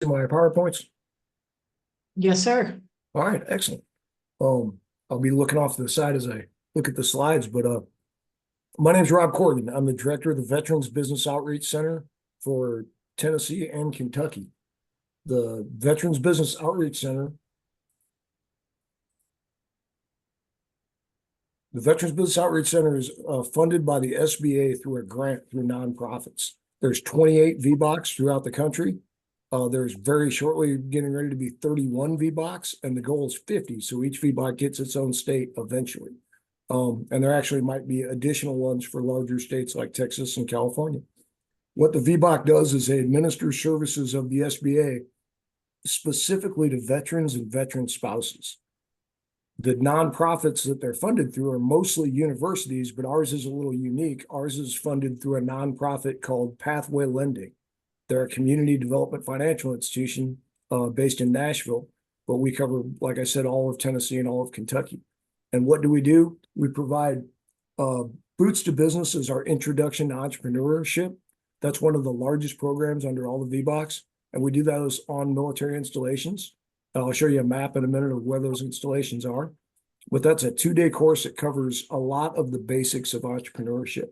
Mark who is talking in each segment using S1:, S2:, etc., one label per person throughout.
S1: My PowerPoints.
S2: Yes, sir.
S1: All right, excellent. I'll be looking off to the side as I look at the slides, but my name's Rob Corrigan. I'm the director of the Veterans Business Outreach Center for Tennessee and Kentucky. The Veterans Business Outreach Center, is funded by the SBA through a grant through nonprofits. There's 28 VBOCs throughout the country. There's very shortly getting ready to be 31 VBOCs, and the goal is 50. So each VBOC gets its own state eventually. And there actually might be additional ones for larger states like Texas and California. What the VBOC does is they administer services of the SBA specifically to veterans and veteran spouses. The nonprofits that they're funded through are mostly universities, but ours is a little unique. Ours is funded through a nonprofit called Pathway Lending. They're a community development financial institution based in Nashville, but we cover, like I said, all of Tennessee and all of Kentucky. And what do? We provide Boots to Business as our introduction to entrepreneurship. That's one of the largest programs under all the VBOCs, and we do those on military installations. I'll show you a map in a minute of where those installations are. But that's a 2-day course that covers a lot of the basics of entrepreneurship.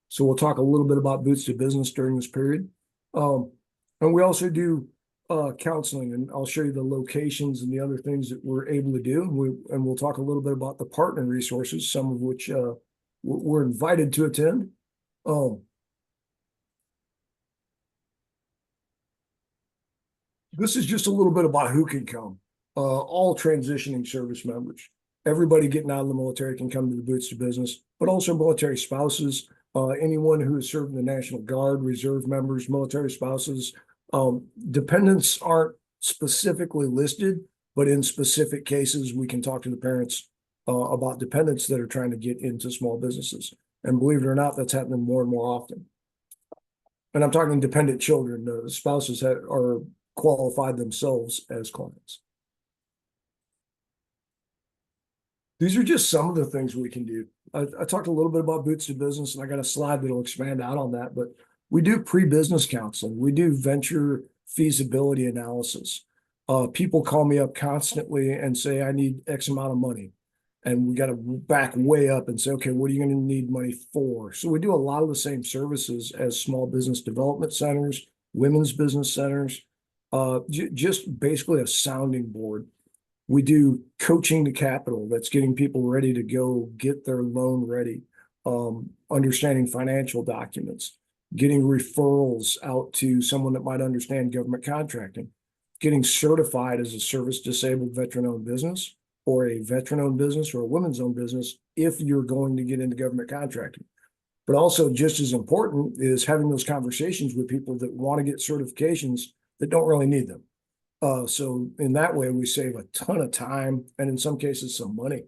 S1: So we'll talk a little bit about Boots to Business during this period. And we also do counseling, and I'll show you the locations and the other things that we're able to do. And we'll talk a little bit about the partner resources, some of which we're invited to attend. This is just a little bit about who can come. All transitioning service members. Everybody getting out of the military can come to the Boots to Business, but also military spouses, anyone who has served in the National Guard, reserve members, military spouses. Dependents aren't specifically listed, but in specific cases, we can talk to the parents about dependents that are trying to get into small businesses. And believe it or not, that's happening more and more often. And I'm talking dependent children. The spouses are qualified themselves as clients. These are just some of the things we can do. I talked a little bit about Boots to Business, and I got a slide that'll expand out on that, but we do pre-business counseling. We do venture feasibility analysis. People call me up constantly and say, I need X amount of money. And we got to back way up and say, okay, what are you going to need money for? So we do a lot of the same services as small business development centers, women's business centers, just basically a sounding board. We do coaching to capital. That's getting people ready to go get their loan ready, understanding financial documents, getting referrals out to someone that might understand government contracting, getting certified as a service-disabled veteran-owned business or a veteran-owned business or a women's-owned business if you're going to get into government contracting. But also just as important is having those conversations with people that want to get certifications that don't really need them. So in that way, we save a ton of time and in some cases some money.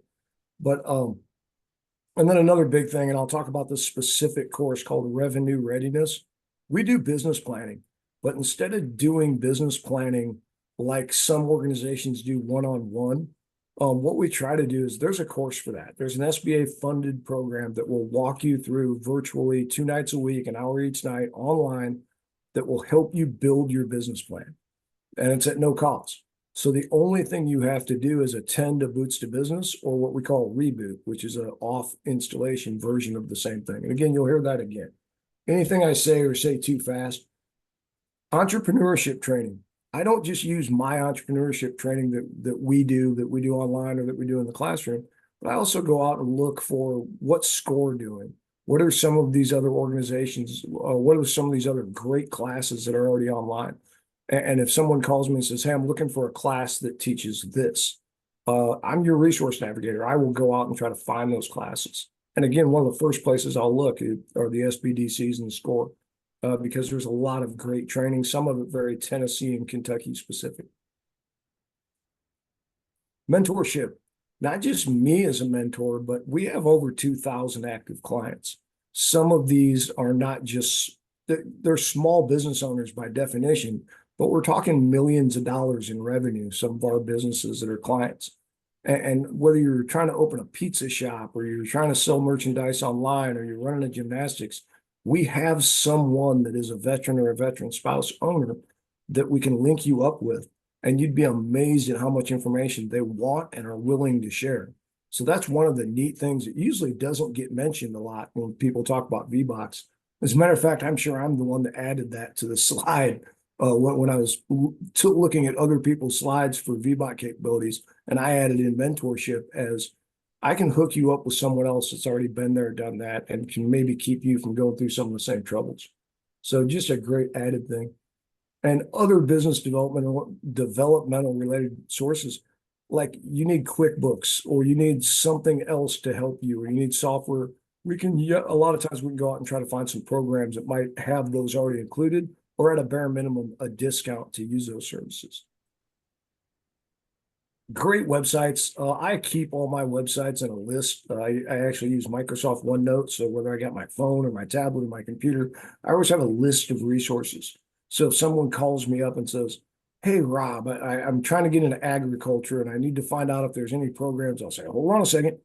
S1: But and then another big thing, and I'll talk about this specific course called Revenue Readiness. We do business planning, but instead of doing business planning like some organizations do one-on-one, what we try to do is there's a course for that. There's an SBA funded program that will walk you through virtually 2 nights a week, an hour each night online, that will help you build your business plan. And it's at no cost. So the only thing you have to do is attend a Boots to Business or what we call Reboot, which is an off installation version of the same thing. And again, you'll hear that again. Anything I say or say too fast. Entrepreneurship training. I don't just use my entrepreneurship training that we do online or that we do in the classroom, but I also go out and look for what's SCORE doing. What are some of these other organizations? What are some of these other great classes that are already online? And if someone calls me and says, hey, I'm looking for a class that teaches this, I'm your resource navigator. I will go out and try to find those classes. And again, one of the first places I'll look are the SBDCs and SCORE, because there's a lot of great training, some of it very Tennessee and Kentucky specific. Mentorship, not just me as a mentor, but we have over 2,000 active clients. Some of these are not just, they're small business owners by definition, but we're talking millions of dollars in revenue, some of our businesses that are clients. And whether you're trying to open a pizza shop or you're trying to sell merchandise online or you're running a gymnastics, we have someone that is a veteran or a veteran spouse owner that we can link you up with. And you'd be amazed at how much information they want and are willing to share. So that's one of the neat things that usually doesn't get mentioned a lot when people talk about VBOCs. As a matter of fact, I'm sure I'm the one that added that to the slide when I was looking at other people's slides for VBOC capabilities, and I added in mentorship as I can hook you up with someone else that's already been there, done that, and can maybe keep you from going through some of the same troubles. So just a great added thing. And other business developmental related sources, like you need QuickBooks or you need something else to help you, or you need software. We can, a lot of times we can go out and try to find some programs that might have those already included, or at a bare minimum, a discount to use those services. Great websites. I keep all my websites in a list. I actually use Microsoft OneNote. So whether I got my phone or my tablet or my computer, I always have a list of resources. So if someone calls me up and says, hey, Rob, I'm trying to get into agriculture and I need to find out if there's any programs, I'll say, hold on a second.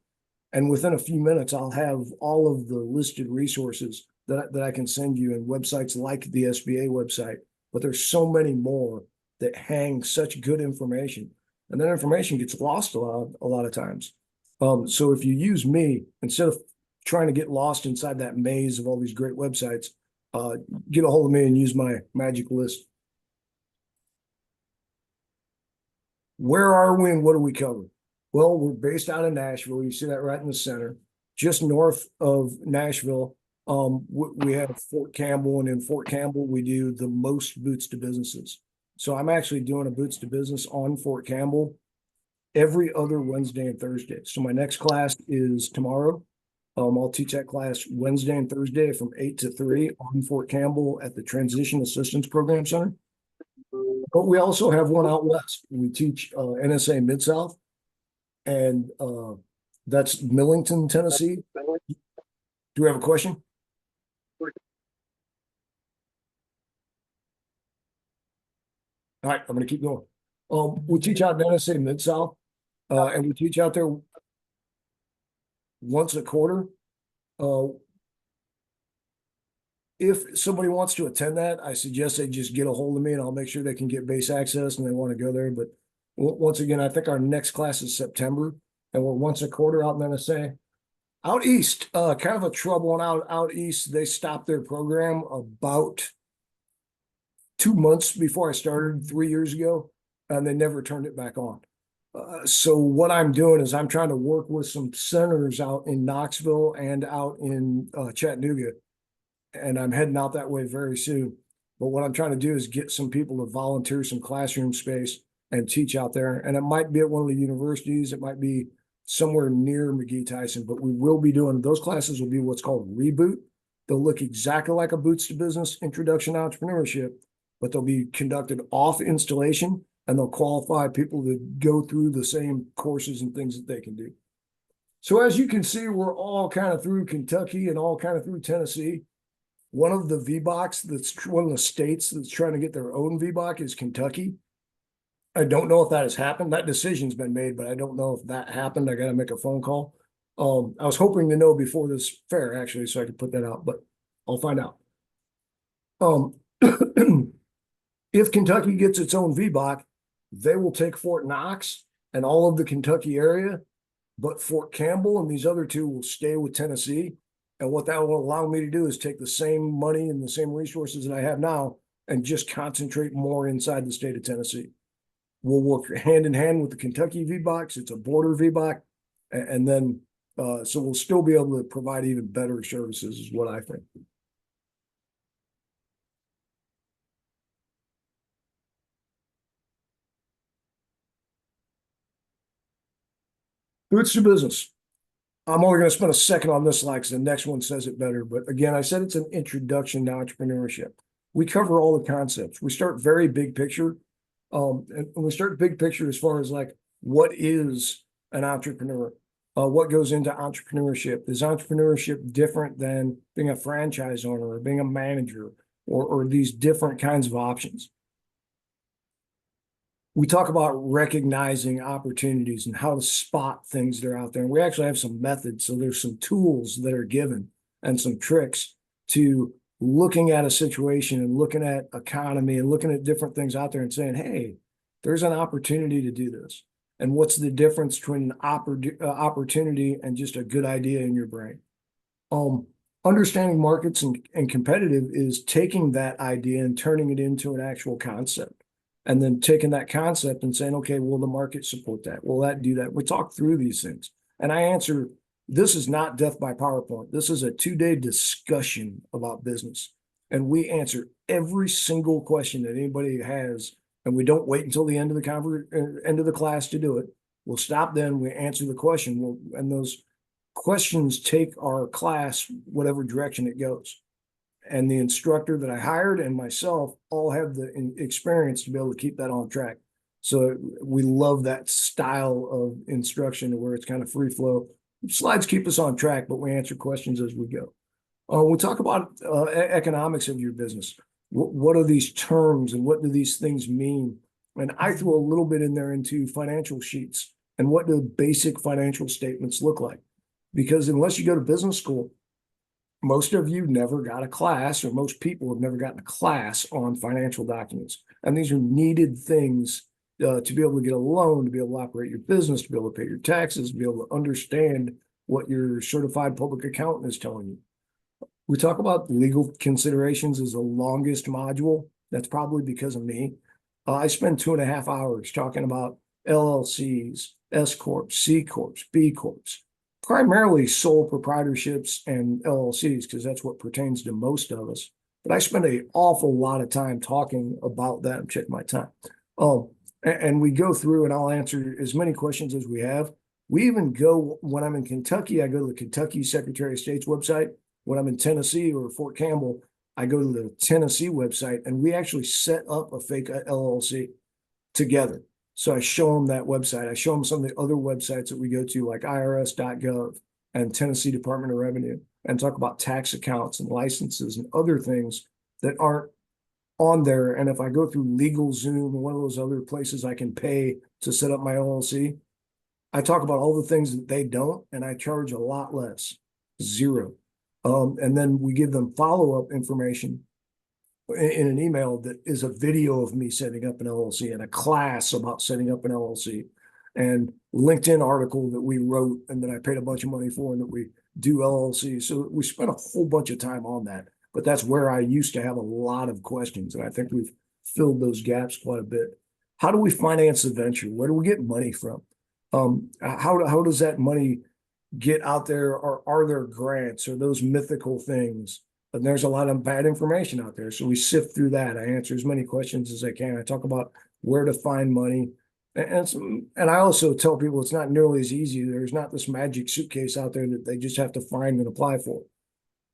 S1: And within a few minutes, I'll have all of the listed resources that I can send you, and websites like the SBA website. But there's so many more that hang such good information. And that information gets lost a lot of times. So if you use me, instead of trying to get lost inside that maze of all these great websites, get a hold of me and use my magic list. Where are we and what do we cover? Well, we're based out of Nashville. You see that right in the center. Just north of Nashville, we have Fort Campbell, and in Fort Campbell, we do the most boots to businesses. So I'm actually doing a boots to business on Fort Campbell every other Wednesday and Thursday. So my next class is tomorrow. I'll teach that class Wednesday and Thursday from 8 to 3 on Fort Campbell at the Transition Assistance Program Center. But we also have one out west. We teach NSA Mid-South, and that's Millington, Tennessee. Do we have a question? All right, I'm going to keep going. We teach out in NSA Mid-South, and we teach out there once a quarter. If somebody wants to attend that, I suggest they just get a hold of me and I'll make sure they can get base access and they want to go there. But once again, I think our next class is September, and we're once a quarter out in NSA. Out east, kind of a trouble one out east. They stopped their program about 2 months before I started 3 years ago, and they never turned it back on. So what I'm doing is I'm trying to work with some centers out in Knoxville and out in Chattanooga, and I'm heading out that way very soon. But what I'm trying to do is get some people to volunteer some classroom space and teach out there. And it might be at one of the universities. It might be somewhere near McGee-Tyson, but we will be doing, those classes will be what's called Reboot. They'll look exactly like a Boots to Business Introduction to Entrepreneurship, but they'll be conducted off installation, and they'll qualify people to go through the same courses and things that they can do. So as you can see, we're all kind of through Kentucky and all kind of through Tennessee. One of the VBOCs that's one of the states that's trying to get their own VBOC is Kentucky. I don't know if that has happened. That decision's been made, but I don't know if that happened. I got to make a phone call. I was hoping to know before this fair, actually, so I could put that out, but I'll find out. If Kentucky gets its own VBOC, they will take Fort Knox and all of the Kentucky area, but Fort Campbell and these other two will stay with Tennessee. And what that will allow me to do is take the same money and the same resources that I have now and just concentrate more inside the state of Tennessee. We'll work hand in hand with the Kentucky VBOCs. It's a border VBOC. And then, so we'll still be able to provide even better services is what I think. Boots to business. I'm only going to spend a second on this slide because the next one says it better. But again, I said it's an introduction to entrepreneurship. We cover all the concepts. We start very big picture. And we start big picture as far as like, what is an entrepreneur? What goes into entrepreneurship? Is entrepreneurship different than being a franchise owner or being a manager or these different kinds of options? We talk about recognizing opportunities and how to spot things that are out there. And we actually have some methods. So there's some tools that are given and some tricks to looking at a situation and looking at economy and looking at different things out there and saying, hey, there's an opportunity to do this. And what's the difference between an opportunity and just a good idea in your brain? Understanding markets and competitive is taking that idea and turning it into an actual concept. And then taking that concept and saying, okay, will the market support that? Will that do that? We talk through these things. And I answer, this is not death by PowerPoint. This is a 2-day discussion about business. And we answer every single question that anybody has. And we don't wait until the end of the class to do it. We'll stop then, we answer the question. And those questions take our class whatever direction it goes. And the instructor that I hired and myself all have the experience to be able to keep that on track. So we love that style of instruction where it's kind of free flow. Slides keep us on track, but we answer questions as we go. We talk about economics of your business. What are these terms and what do these things mean? And I throw a little bit in there into financial sheets and what do basic financial statements look like? Because unless you go to business school, most of you never got a class, or most people have never gotten a class on financial documents. And these are needed things to be able to get a loan, to be able to operate your business, to be able to pay your taxes, to be able to understand what your certified public accountant is telling you. We talk about legal considerations as the longest module. That's probably because of me. I spend 2.5 hours talking about LLCs, S Corps, C Corps, B Corps, primarily sole proprietorships and LLCs, because that's what pertains to most of us. But I spend an awful lot of time talking about that. And check my time. And we go through and I'll answer as many questions as we have. We even go, when I'm in Kentucky, I go to the Kentucky Secretary of State's website. When I'm in Tennessee or Fort Campbell, I go to the Tennessee website and we actually set up a fake LLC together. So I show them that website. I show them some of the other websites that we go to, like irs.gov and Tennessee Department of Revenue, and talk about tax accounts and licenses and other things that aren't on there. And if I go through LegalZoom or one of those other places I can pay to set up my LLC, I talk about all the things that they don't, and I charge a lot less, zero. And then we give them follow-up information in an email that is a video of me setting up an LLC and a class about setting up an LLC and LinkedIn article that we wrote and that I paid a bunch of money for and that we do LLC. So we spent a whole bunch of time on that, but that's where I used to have a lot of questions. And I think we've filled those gaps quite a bit. How do we finance the venture? Where do we get money from? How does that money get out there, or are there grants or those mythical things? And there's a lot of bad information out there. So we sift through that. I answer as many questions as I can. I talk about where to find money. And I also tell people it's not nearly as easy. There's not this magic suitcase out there that they just have to find and apply for.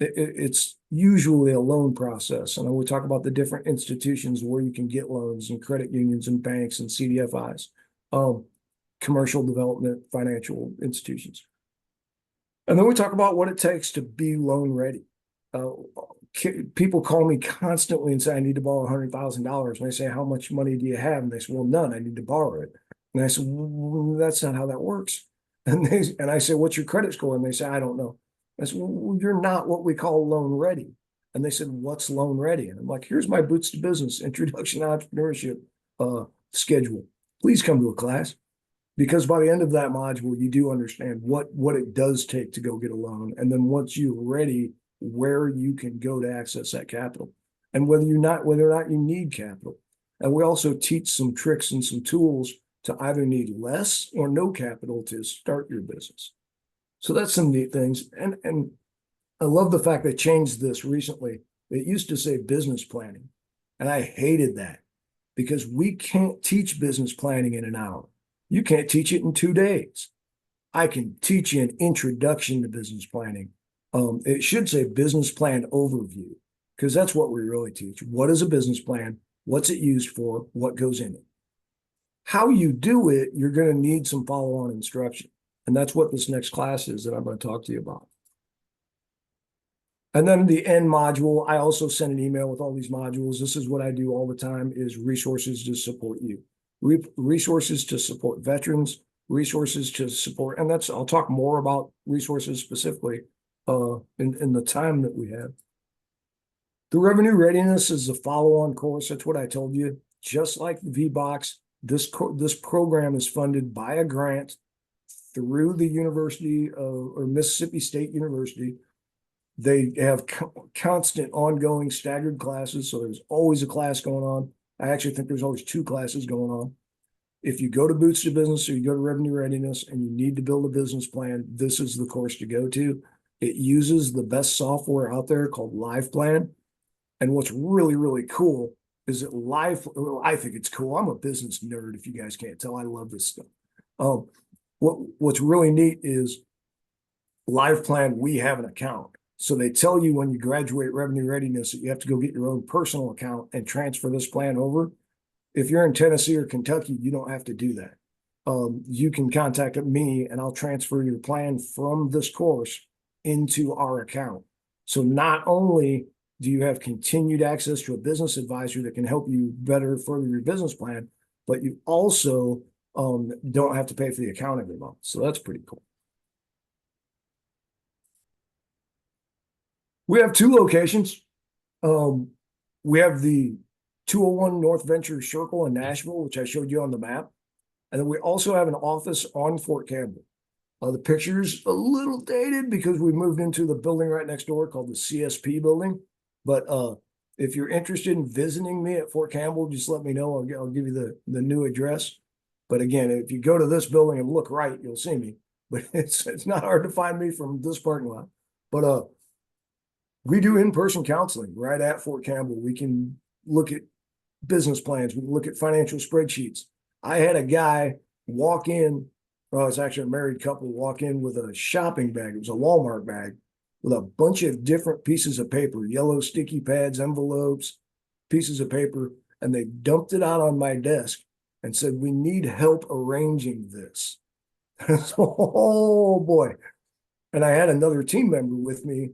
S1: It's usually a loan process. And we talk about the different institutions where you can get loans and credit unions and banks and CDFIs, commercial development, financial institutions. And then we talk about what it takes to be loan ready. People call me constantly and say, I need to borrow $100,000. And I say, how much money do you have? And they say, well, none, I need to borrow it. And I said, well, that's not how that works. And I say, what's your credit score? And they say, I don't know. I said, well, you're not what we call loan ready. And they said, what's loan ready? And I'm like, here's my Boots to Business Introduction to Entrepreneurship schedule. Please come to a class. Because by the end of that module, you do understand what it does take to go get a loan. And then once you're ready, where you can go to access that capital and whether or not you need capital. And we also teach some tricks and some tools to either need less or no capital to start your business. So that's some neat things. And I love the fact they changed this recently. It used to say business planning, and I hated that because we can't teach business planning in an hour. You can't teach it in 2 days. I can teach you an introduction to business planning. It should say business plan overview, because that's what we really teach. What is a business plan? What's it used for? What goes in it? How you do it, you're going to need some follow-on instruction. And that's what this next class is that I'm going to talk to you about. And then the end module, I also send an email with all these modules. This is what I do all the time, is resources to support you. Resources to support veterans, resources to support, and I'll talk more about resources specifically in the time that we have. The revenue readiness is a follow-on course. That's what I told you. Just like the VBOC, this program is funded by a grant through the University or Mississippi State University. They have constant ongoing staggered classes. So there's always a class going on. I actually think there's always 2 classes going on. If you go to Boots to Business or you go to Revenue Readiness and you need to build a business plan, this is the course to go to. It uses the best software out there called LivePlan. And what's really, really cool is that I think it's cool. I'm a business nerd, if you guys can't tell. I love this stuff. What's really neat is LivePlan, we have an account. So they tell you when you graduate Revenue Readiness that you have to go get your own personal account and transfer this plan over. If you're in Tennessee or Kentucky, you don't have to do that. You can contact me and I'll transfer your plan from this course into our account. So not only do you have continued access to a business advisor that can help you better further your business plan, but you also don't have to pay for the account every month. So that's pretty cool. We have 2 locations. We have the 201 North Venture Circle in Nashville, which I showed you on the map. And then we also have an office on Fort Campbell. The picture's a little dated because we moved into the building right next door called the CSP building. But if you're interested in visiting me at Fort Campbell, just let me know. I'll give you the new address. But again, if you go to this building and look right, you'll see me. But it's not hard to find me from this parking lot. But we do in-person counseling right at Fort Campbell. We can look at business plans. We can look at financial spreadsheets. I had a guy walk in, well, it's actually a married couple, walk in with a shopping bag. It was a Walmart bag with a bunch of different pieces of paper, yellow sticky pads, envelopes, pieces of paper, and they dumped it out on my desk and said, "We need help arranging this." So, oh boy. And I had another team member with me.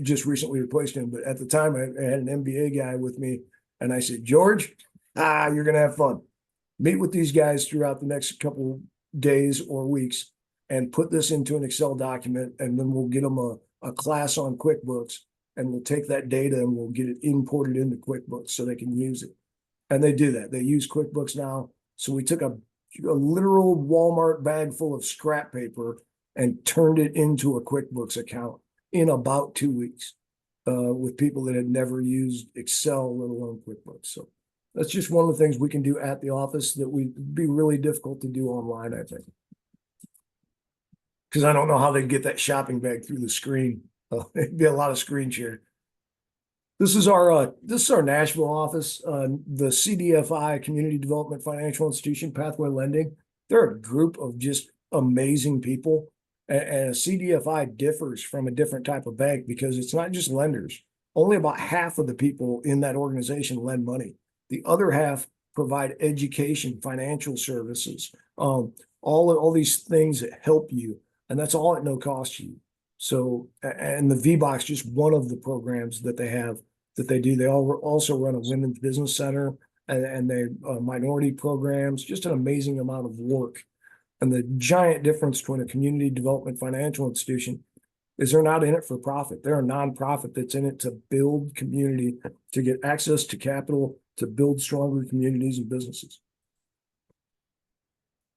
S1: Just recently replaced him, but at the time I had an MBA guy with me, and I said, "George, you're gonna have fun. Meet with these guys throughout the next couple days or weeks and put this into an Excel document, and then we'll get them a class on QuickBooks, and we'll take that data and we'll get it imported into QuickBooks so they can use it." And they do that. They use QuickBooks now. So we took a literal Walmart bag full of scrap paper and turned it into a QuickBooks account in about 2 weeks with people that had never used Excel, let alone QuickBooks. So that's just one of the things we can do at the office that would be really difficult to do online, I think. Because I don't know how they'd get that shopping bag through the screen. It'd be a lot of screen share. This is our Nashville office, the CDFI, Community Development Financial Institution, Pathway Lending. They're a group of just amazing people. And a CDFI differs from a different type of bank because it's not just lenders. Only about half of the people in that organization lend money. The other half provide education, financial services, all these things that help you. And that's all at no cost to you. So, and the VBOC, just one of the programs that they have that they do. They also run a women's business center and they minority programs, just an amazing amount of work. And the giant difference between a community development financial institution is they're not in it for profit. They're a nonprofit that's in it to build community, to get access to capital, to build stronger communities and businesses.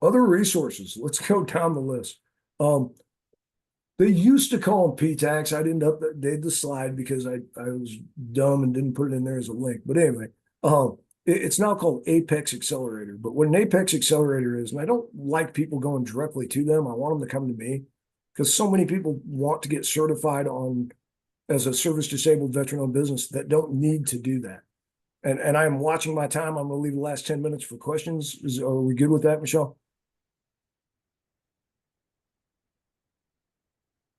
S1: Other resources, let's go down the list. They used to call them P-Tax. I didn't update the slide because I was dumb and didn't put it in there as a link. But anyway, it's now called Apex Accelerator. But what an Apex Accelerator is, and I don't like people going directly to them. I want them to come to me because so many people want to get certified on as a service disabled veteran-owned business that don't need to do that. And I'm watching my time. I'm going to leave the last 10 minutes for questions. Are we good with that, Michelle?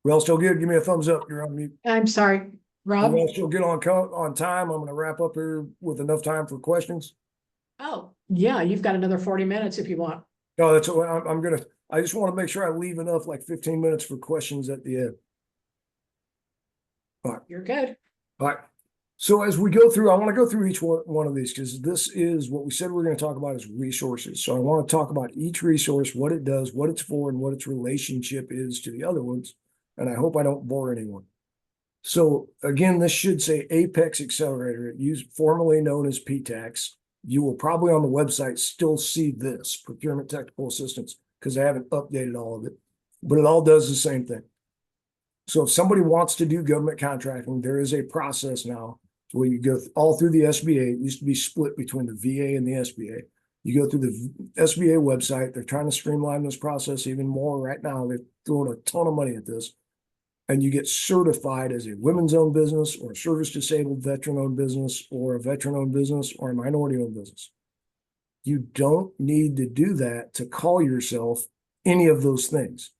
S1: We all still good? Give me a thumbs up. You're on mute.
S2: I'm sorry, Rob.
S1: We all still good on time. I'm going to wrap up here with enough time for questions.
S2: Oh, yeah, you've got another 40 minutes if you want.
S1: No, that's what I just want to make sure I leave enough, like 15 minutes for questions at the end. All right.
S2: You're good.
S1: All right. So as we go through, I want to go through each one of these because this is what we said we're going to talk about is resources. So I want to talk about each resource, what it does, what it's for, and what its relationship is to the other ones. And I hope I don't bore anyone. So again, this should say Apex Accelerator, formerly known as PTAX. You will probably on the website still see this, Procurement Technical Assistance, because I haven't updated all of it, but it all does the same thing. So if somebody wants to do government contracting, there is a process now where you go all through the SBA. It used to be split between the VA and the SBA. You go through the SBA website. They're trying to streamline this process even more right now. They're throwing a ton of money at this. And you get certified as a women's owned business or a service disabled veteran owned business or a veteran owned business or a minority owned business. You don't need to do that to call yourself any of those things.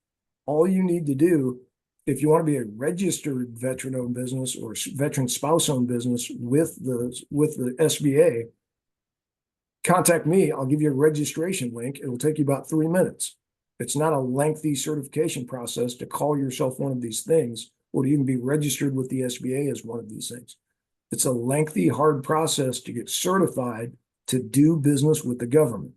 S1: All you need to do, if you want to be a registered veteran owned business or veteran spouse owned business with the SBA, contact me. I'll give you a registration link. It will take you about 3 minutes. It's not a lengthy certification process to call yourself one of these things or to even be registered with the SBA as one of these things. It's a lengthy, hard process to get certified to do business with the government.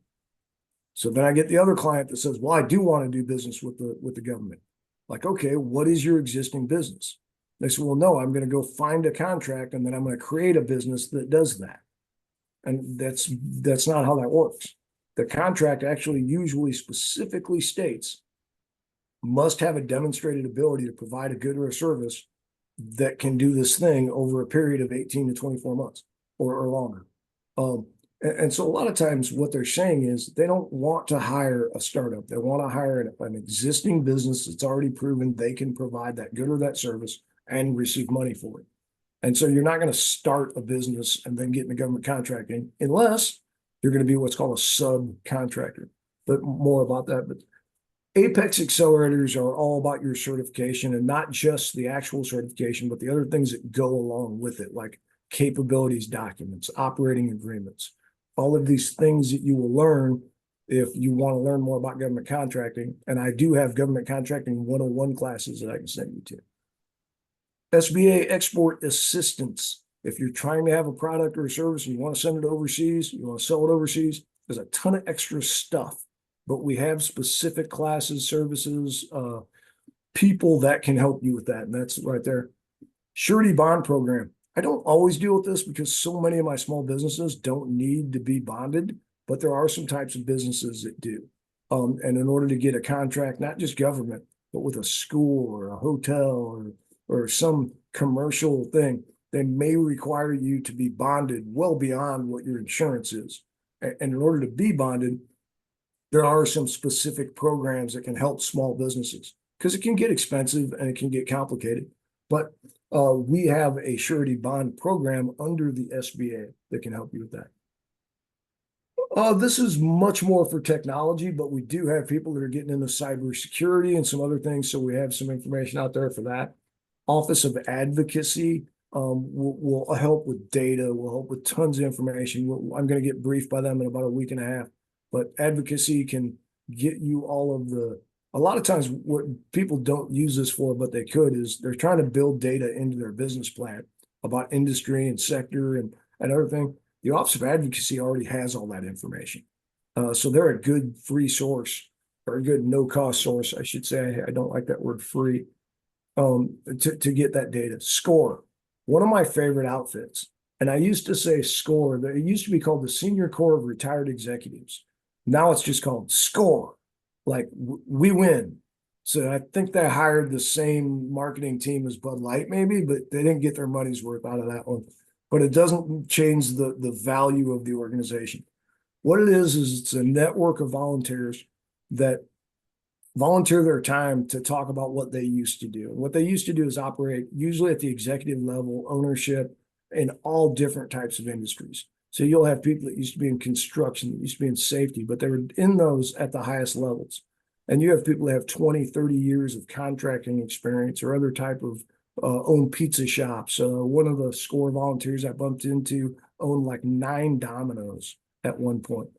S1: So then I get the other client that says, well, I do want to do business with the government. Like, okay, what is your existing business? They say, well, no, I'm going to go find a contract and then I'm going to create a business that does that. And that's not how that works. The contract actually usually specifically states must have a demonstrated ability to provide a good or a service that can do this thing over a period of 18 to 24 months or longer. And so a lot of times what they're saying is they don't want to hire a startup. They want to hire an existing business that's already proven they can provide that good or that service and receive money for it. And so you're not going to start a business and then get into government contracting unless you're going to be what's called a subcontractor. But more about that. But Apex accelerators are all about your certification and not just the actual certification, but the other things that go along with it, like capabilities documents, operating agreements, all of these things that you will learn if you want to learn more about government contracting. And I do have government contracting 101 classes that I can send you to. SBA export assistance. If you're trying to have a product or a service and you want to send it overseas, you want to sell it overseas, there's a ton of extra stuff, but we have specific classes, services, people that can help you with that. And that's right there. Surety bond program. I don't always deal with this because so many of my small businesses don't need to be bonded, but there are some types of businesses that do. And in order to get a contract, not just government, but with a school or a hotel or some commercial thing, they may require you to be bonded well beyond what your insurance is. And in order to be bonded, there are some specific programs that can help small businesses because it can get expensive and it can get complicated. But we have a surety bond program under the SBA that can help you with that. This is much more for technology, but we do have people that are getting into cybersecurity and some other things. So we have some information out there for that. Office of Advocacy will help with data, will help with tons of information. I'm going to get briefed by them in about a week and a half, but advocacy can get you all of a lot of times what people don't use this for, but they could, is they're trying to build data into their business plan about industry and sector and other thing. The Office of Advocacy already has all that information. So they're a good free source or a good no-cost source, I should say. I don't like that word free. To get that data. SCORE, one of my favorite outfits. And I used to say SCORE, it used to be called the Senior Corps of Retired Executives. Now it's just called SCORE, like we win. So I think they hired the same marketing team as Bud Light maybe, but they didn't get their money's worth out of that one. But it doesn't change the value of the organization. What it is it's a network of volunteers that volunteer their time to talk about what they used to do. What they used to do is operate usually at the executive level, ownership in all different types of industries. So you'll have people that used to be in construction, that used to be in safety, but they were in those at the highest levels. And you have people that have 20, 30 years of contracting experience or other type of own pizza shops. One of the SCORE volunteers I bumped into owned like 9 Domino's at one point.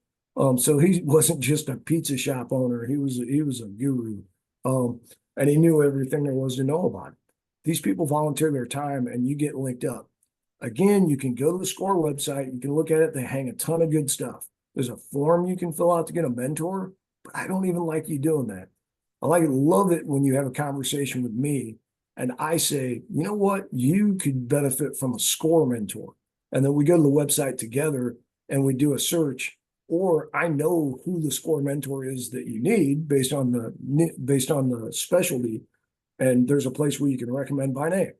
S1: So he wasn't just a pizza shop owner. He was a guru. And he knew everything there was to know about it. These people volunteer their time and you get linked up. Again, you can go to the SCORE website. You can look at it. They hang a ton of good stuff. There's a form you can fill out to get a mentor, but I don't even like you doing that. Love it when you have a conversation with me and I say, you know what, you could benefit from a SCORE mentor. And then we go to the website together and we do a search, or I know who the SCORE mentor is that you need based on the specialty. And there's a place where you can recommend by name.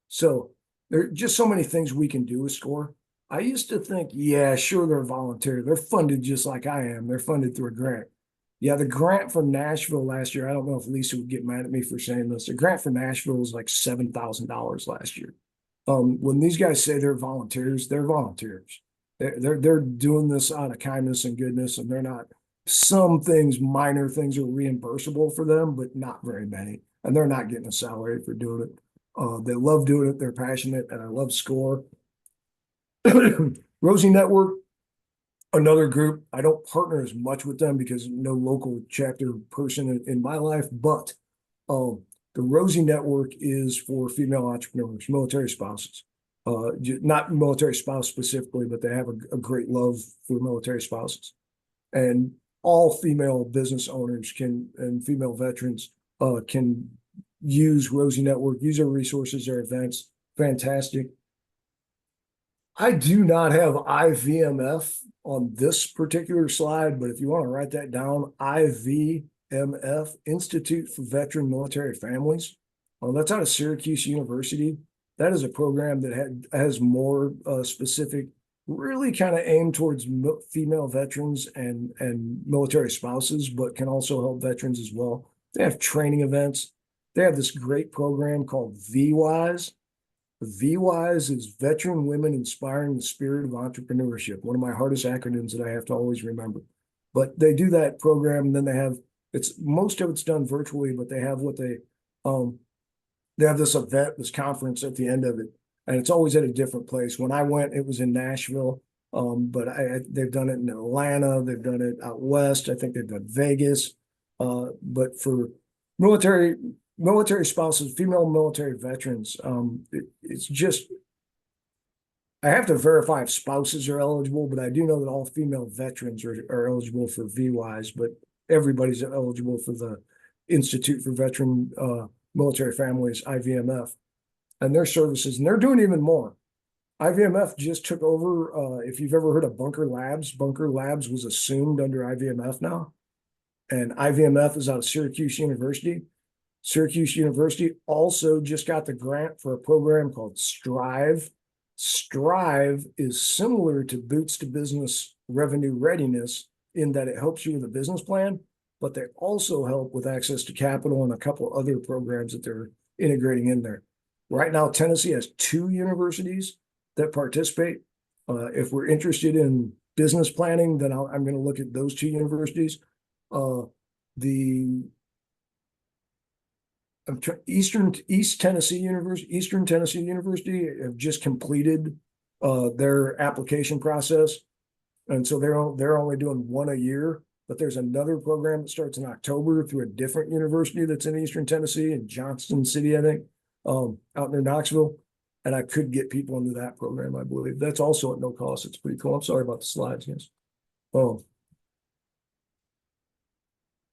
S1: So there are just so many things we can do with SCORE. I used to think, yeah, sure, they're voluntary. They're funded just like I am. They're funded through a grant. Yeah, the grant from Nashville last year, I don't know if Lisa would get mad at me for saying this. The grant for Nashville was like $7,000 last year. When these guys say they're volunteers, they're volunteers. They're doing this out of kindness and goodness, and they're not. Some things, minor things, are reimbursable for them, but not very many. And they're not getting a salary for doing it. They love doing it. They're passionate, and I love SCORE. Rosie Network, another group. I don't partner as much with them because no local chapter person in my life, but the Rosie Network is for female entrepreneurs, military spouses. Not military spouse specifically, but they have a great love for military spouses. And all female business owners and female veterans can use Rosie Network, use their resources, their events. Fantastic. I do not have IVMF on this particular slide, but if you want to write that down, IVMF, Institute for Veteran Military Families. That's out of Syracuse University. That is a program that has more specific, really kind of aimed towards female veterans and military spouses, but can also help veterans as well. They have training events. They have this great program called VWISE. VWISE is Veteran Women Inspiring the Spirit of Entrepreneurship, one of my hardest acronyms that I have to always remember. But they do that program, and then they have most of it's done virtually, but they have they have this event, this conference at the end of it, and it's always at a different place. When I went, it was in Nashville, but they've done it in Atlanta, they've done it out west. I think they've done Vegas, but for military spouses, female military veterans, it's just, I have to verify if spouses are eligible, but I do know that all female veterans are eligible for VWISE, but everybody's eligible for the Institute for Veteran Military Families, IVMF, and their services, and they're doing even more. IVMF just took over, if you've ever heard of Bunker Labs was assumed under IVMF now, and IVMF is out of Syracuse University. Syracuse University also just got the grant for a program called Strive. Strive is similar to Boots to Business Revenue Readiness in that it helps you with a business plan, but they also help with access to capital and a couple other programs that they're integrating in there. Right now, Tennessee has 2 universities that participate. If we're interested in business planning, then I'm going to look at those 2 universities. East Tennessee University, Eastern Tennessee University have just completed their application process, and so they're only doing 1 a year. But there's another program that starts in October through a different university that's in Eastern Tennessee, in Johnston City, I think, out near Knoxville. And I could get people into that program, I believe. That's also at no cost. It's pretty cool. I'm sorry about the slides, guys.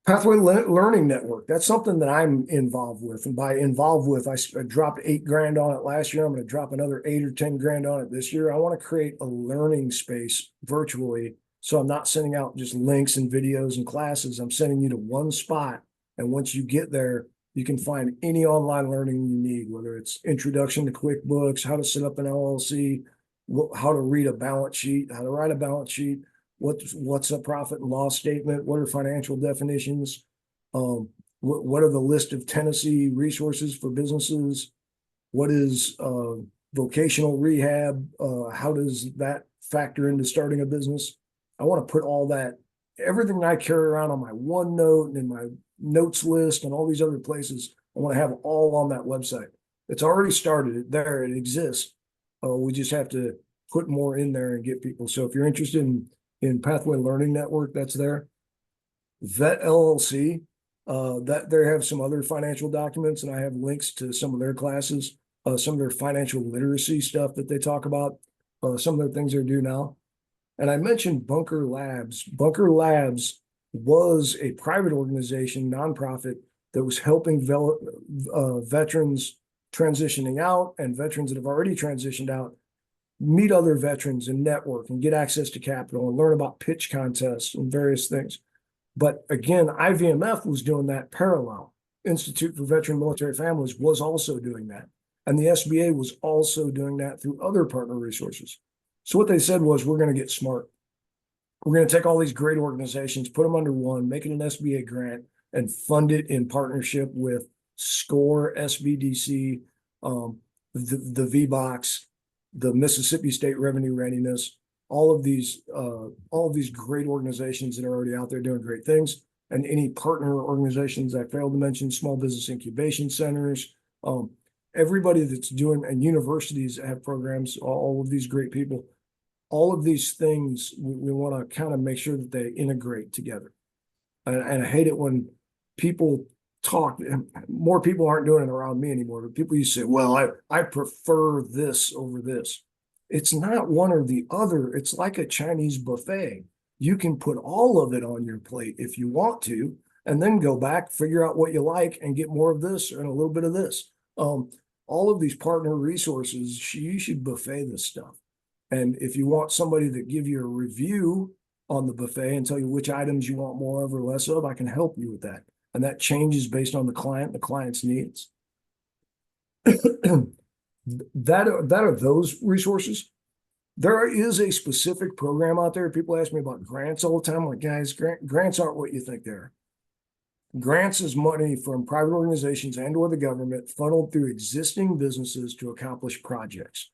S1: Pathway Learning Network. That's something that I'm involved with. And by involved with, I dropped $8,000 on it last year. I'm going to drop another 8 or 10 grand on it this year. I want to create a learning space virtually. So I'm not sending out just links and videos and classes. I'm sending you to one spot. And once you get there, you can find any online learning you need, whether it's introduction to QuickBooks, how to set up an LLC, how to read a balance sheet, how to write a balance sheet, what's a profit and loss statement, what are financial definitions, what are the list of Tennessee resources for businesses, what is vocational rehab, how does that factor into starting a business. I want to put all that, everything I carry around on my OneNote and in my notes list and all these other places, I want to have all on that website. It's already started there, it exists. We just have to put more in there and get people. So if you're interested in Pathway Learning Network, that's there. Vet LLC, that they have some other financial documents, and I have links to some of their classes, some of their financial literacy stuff that they talk about, some of the things they do now. And I mentioned Bunker Labs. Bunker Labs was a private organization, nonprofit, that was helping veterans transitioning out and veterans that have already transitioned out meet other veterans and network and get access to capital and learn about pitch contests and various things. But again, IVMF was doing that parallel. Institute for Veteran Military Families was also doing that. And the SBA was also doing that through other partner resources. So what they said was, we're going to get smart. We're going to take all these great organizations, put them under one, make it an SBA grant, and fund it in partnership with SCORE, SBDC, the VBOC, the Mississippi State Revenue Readiness, all of these great organizations that are already out there doing great things, and any partner organizations I failed to mention, small business incubation centers, everybody that's doing, and universities that have programs, all of these great people, all of these things, we want to kind of make sure that they integrate together. And I hate it when people talk, more people aren't doing it around me anymore, but people used to say, well, I prefer this over this. It's not one or the other. It's like a Chinese buffet. You can put all of it on your plate if you want to, and then go back, figure out what you like, and get more of this and a little bit of this. All of these partner resources, you should buffet this stuff. And if you want somebody to give you a review on the buffet and tell you which items you want more of or less of, I can help you with that. And that changes based on the client's needs. That are those resources. There is a specific program out there. People ask me about grants all the time. I'm like, guys, grants aren't what you think they are. Grants is money from private organizations and or the government funneled through existing businesses to accomplish projects.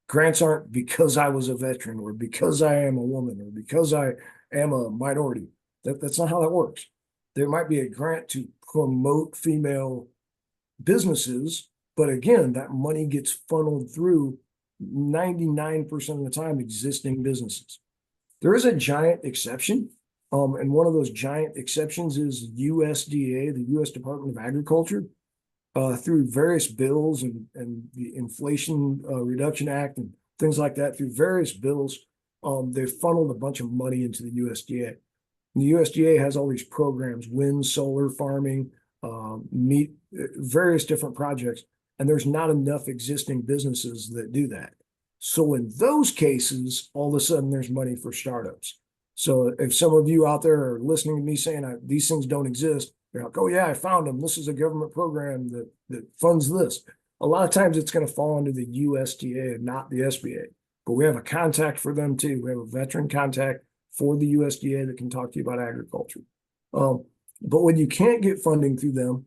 S1: Grants aren't because I was a veteran or because I am a woman or because I am a minority. That's not how that works. There might be a grant to promote female businesses, but again, that money gets funneled through 99% of the time existing businesses. There is a giant exception, and one of those giant exceptions is USDA, the U.S. Department of Agriculture, through various bills and the Inflation Reduction Act and things like that. Through various bills, they've funneled a bunch of money into the USDA. And the USDA has all these programs, wind, solar, farming, meat, various different projects, and there's not enough existing businesses that do that. So in those cases, all of a sudden there's money for startups. So if some of you out there are listening to me saying these things don't exist, you're like, oh yeah, I found them. This is a government program that funds this. A lot of times it's going to fall under the USDA and not the SBA. But we have a contact for them too. We have a veteran contact for the USDA that can talk to you about agriculture. But when you can't get funding through them,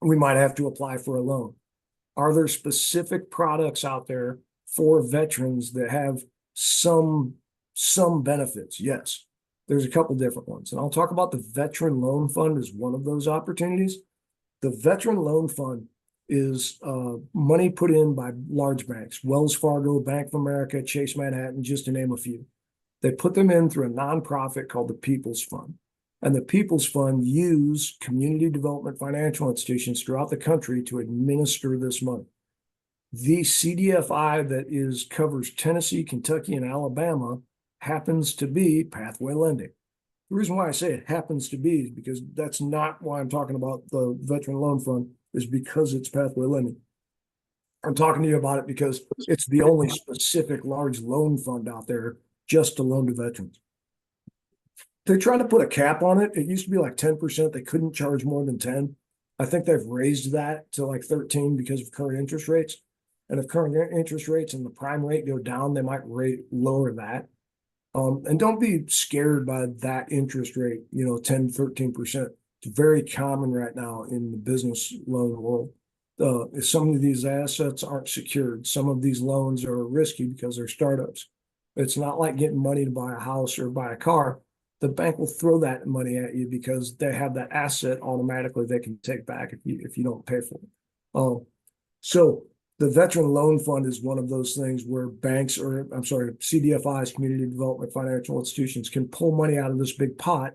S1: we might have to apply for a loan. Are there specific products out there for veterans that have some benefits? Yes, there's a couple different ones. And I'll talk about the Veteran Loan Fund as one of those opportunities. The Veteran Loan Fund is money put in by large banks, Wells Fargo, Bank of America, Chase Manhattan, just to name a few. They put them in through a nonprofit called the People's Fund. And the People's Fund use community development financial institutions throughout the country to administer this money. The CDFI that covers Tennessee, Kentucky, and Alabama happens to be Pathway Lending. The reason why I say it happens to be is because that's not why I'm talking about the Veteran Loan Fund, is because it's Pathway Lending. I'm talking to you about it because it's the only specific large loan fund out there just to loan to veterans. They tried to put a cap on it. It used to be like 10%. They couldn't charge more than 10. I think they've raised that to like 13 because of current interest rates. And if current interest rates and the prime rate go down, they might lower that. And don't be scared by that interest rate, 10, 13%. It's very common right now in the business loan world. If some of these assets aren't secured, some of these loans are risky because they're startups. It's not like getting money to buy a house or buy a car. The bank will throw that money at you because they have that asset automatically they can take back if you don't pay for it. So the Veteran Loan Fund is one of those things where CDFIs, community development financial institutions, can pull money out of this big pot.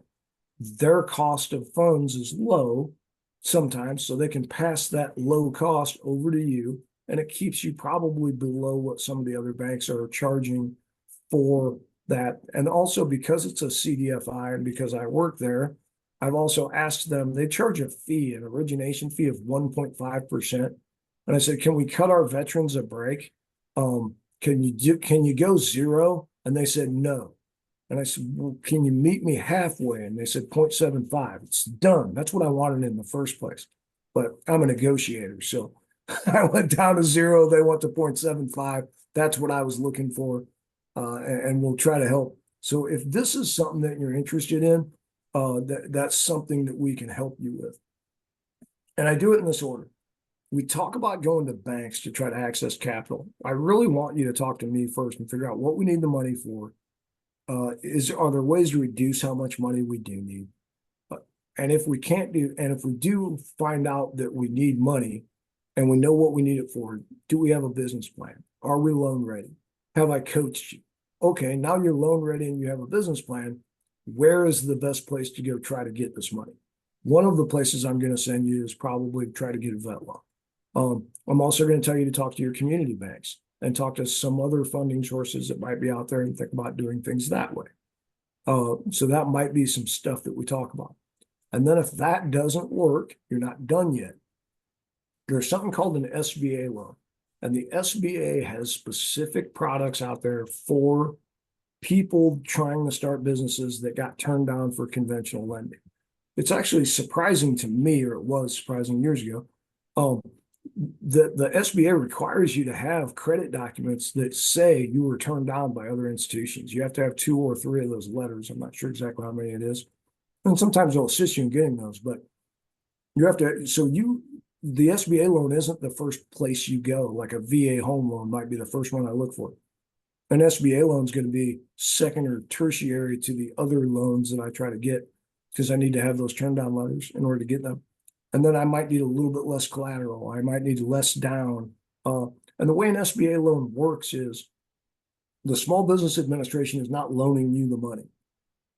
S1: Their cost of funds is low sometimes, so they can pass that low cost over to you, and it keeps you probably below what some of the other banks are charging for that. And also because it's a CDFI and because I work there, I've also asked them, they charge a fee, an origination fee of 1.5%. And I said, can we cut our veterans a break? Can you go zero? And they said, no. And I said, well, can you meet me halfway? And they said 0.75. It's done. That's what I wanted in the first place. But I'm a negotiator. So I went down to zero. They went to 0.75. That's what I was looking for. And we'll try to help. So if this is something that you're interested in, that's something that we can help you with. And I do it in this order. We talk about going to banks to try to access capital. I really want you to talk to me first and figure out what we need the money for. Are there ways to reduce how much money we do need? And if we do find out that we need money and we know what we need it for, do we have a business plan? Are we loan ready? Have I coached you? Okay, now you're loan ready and you have a business plan. Where is the best place to go try to get this money? One of the places I'm going to send you is probably to try to get a vet loan. I'm also going to tell you to talk to your community banks and talk to some other funding sources that might be out there and think about doing things that way. So that might be some stuff that we talk about. And then if that doesn't work, you're not done yet. There's something called an SBA loan. And the SBA has specific products out there for people trying to start businesses that got turned down for conventional lending. It's actually surprising to me, or it was surprising years ago. The SBA requires you to have credit documents that say you were turned down by other institutions. You have to have 2 or 3 of those letters. I'm not sure exactly how many it is. And sometimes they'll assist you in getting those, but you have to, the SBA loan isn't the first place you go. Like a VA home loan might be the first one I look for. An SBA loan is going to be second or tertiary to the other loans that I try to get, because I need to have those turn down letters in order to get them. And then I might need a little bit less collateral. I might need less down. And the way an SBA loan works is the Small Business Administration is not loaning you the money.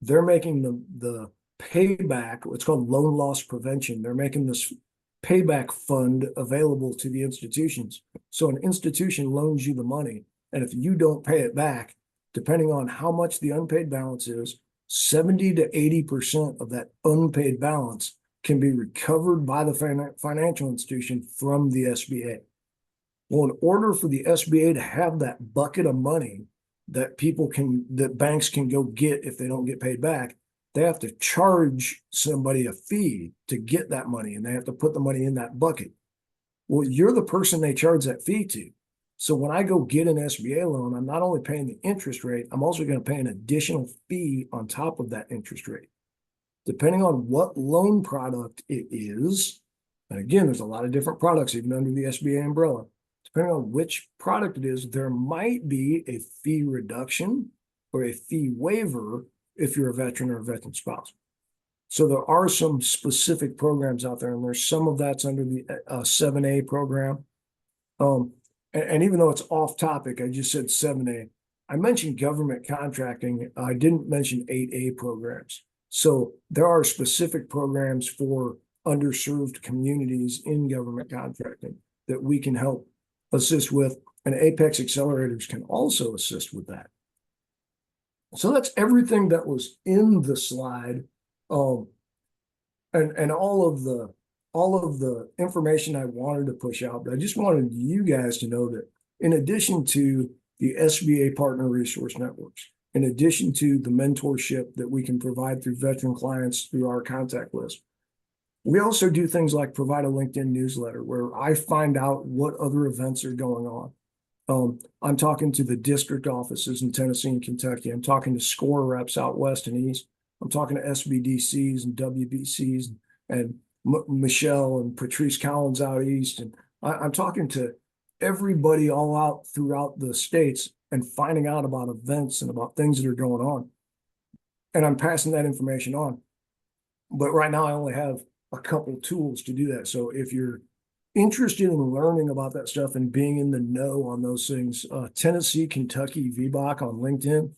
S1: They're making the payback, what's called loan loss prevention. They're making this payback fund available to the institutions. So an institution loans you the money, and if you don't pay it back, depending on how much the unpaid balance is, 70 to 80% of that unpaid balance can be recovered by the financial institution from the SBA. Well, in order for the SBA to have that bucket of money that banks can go get if they don't get paid back, they have to charge somebody a fee to get that money, and they have to put the money in that bucket. Well, you're the person they charge that fee to. So when I go get an SBA loan, I'm not only paying the interest rate, I'm also going to pay an additional fee on top of that interest rate. Depending on what loan product it is, and again, there's a lot of different products even under the SBA umbrella. Depending on which product it is, there might be a fee reduction or a fee waiver if you're a veteran or a veteran spouse. So there are some specific programs out there, and there's some of that's under the 7A program. And even though it's off topic, I just said 7A. I mentioned government contracting. I didn't mention 8A programs. So there are specific programs for underserved communities in government contracting that we can help assist with, and Apex accelerators can also assist with that. So that's everything that was in the slide, and all of the information I wanted to push out. But I just wanted you guys to know that in addition to the SBA Partner Resource Networks, in addition to the mentorship that we can provide through veteran clients through our contact list, we also do things like provide a LinkedIn newsletter where I find out what other events are going on. I'm talking to the district offices in Tennessee and Kentucky. I'm talking to SCORE reps out west and east. I'm talking to SBDCs and WBCs and Michelle and Patrice Collins out east. And I'm talking to everybody all out throughout the states and finding out about events and about things that are going on. And I'm passing that information on. But right now I only have a couple tools to do that. So if you're interested in learning about that stuff and being in the know on those things, Tennessee, Kentucky, VBOC on LinkedIn.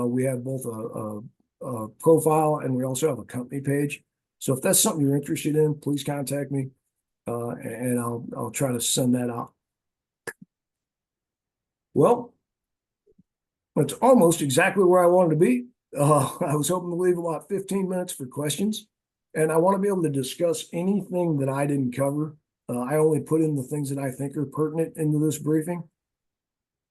S1: We have both a profile and we also have a company page. So if that's something you're interested in, please contact me, and I'll try to send that out. Well, it's almost exactly where I wanted to be. I was hoping to leave about 15 minutes for questions, and I want to be able to discuss anything that I didn't cover. I only put in the things that I think are pertinent into this briefing.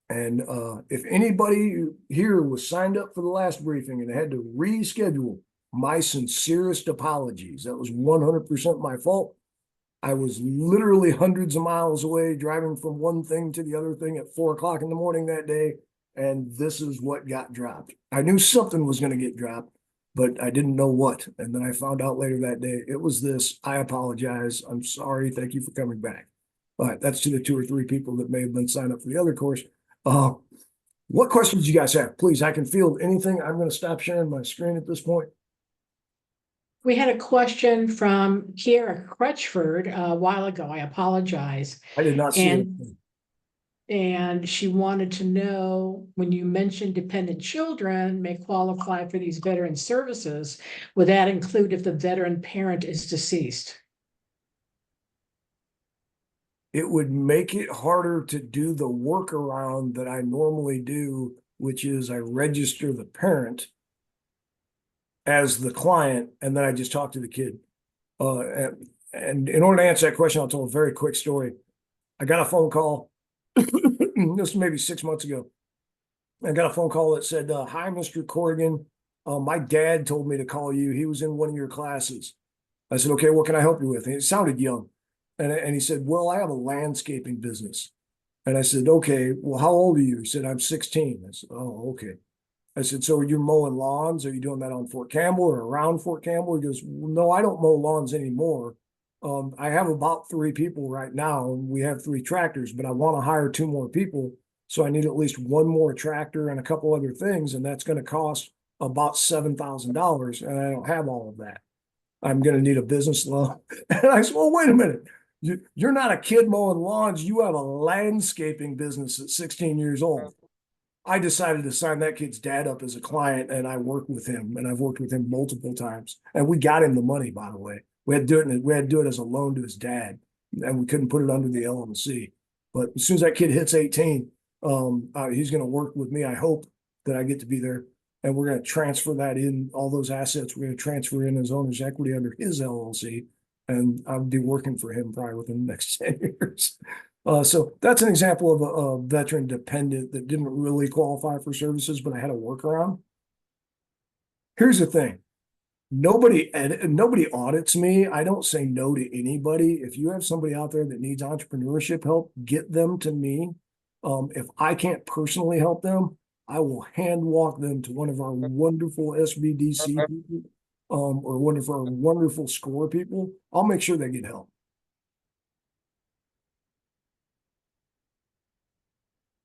S1: And if anybody here was signed up for the last briefing and had to reschedule, my sincerest apologies. That was 100% my fault. I was literally hundreds of miles away driving from one thing to the other thing at 4 o'clock in the morning that day. And this is what got dropped. I knew something was going to get dropped, but I didn't know what. And then I found out later that day, it was this. I apologize. I'm sorry. Thank you for coming back. All right. That's to the 2 or 3 people that may have been signed up for the other course. What questions do you guys have? Please, I can field anything. I'm going to stop sharing my screen at this point.
S2: We had a question from Kiera Crutchford a while ago. I apologize.
S1: I did not see it.
S2: And she wanted to know, when you mentioned dependent children may qualify for these veteran services, would that include if the veteran parent is deceased?
S1: It would make it harder to do the workaround that I normally do, which is I register the parent as the client, and then I just talk to the kid. And in order to answer that question, I'll tell a very quick story. I got a phone call, this was maybe 6 months ago. I got a phone call that said, hi, Mr. Corrigan. My dad told me to call you. He was in one of your classes. I said, okay, what can I help you with? And it sounded young. And he said, well, I have a landscaping business. And I said, okay, well, how old are you? He said, I'm 16. I said, oh, okay. I said, so are you mowing lawns? Are you doing that on Fort Campbell or around Fort Campbell? He goes, well, no, I don't mow lawns anymore. I have about 3 people right now. We have 3 tractors, but I want to hire 2 more people. So I need at least 1 more tractor and a couple other things. And that's going to cost about $7,000. And I don't have all of that. I'm going to need a business loan. And I said, well, wait a minute. You're not a kid mowing lawns. You have a landscaping business at 16 years old. I decided to sign that kid's dad up as a client, and I worked with him, and I've worked with him multiple times. And we got him the money, by the way. We had to do it as a loan to his dad, and we couldn't put it under the LLC. But as soon as that kid hits 18, he's going to work with me. I hope that I get to be there, and we're going to transfer that in, all those assets. We're going to transfer in his owner's equity under his LLC. And I'll be working for him probably within the next 10 years. So that's an example of a veteran dependent that didn't really qualify for services, but I had a workaround. Here's the thing. Nobody audits me. I don't say no to anybody. If you have somebody out there that needs entrepreneurship help, get them to me. If I can't personally help them, I will hand walk them to one of our wonderful SBDC people. Or one of our wonderful SCORE people. I'll make sure they get help.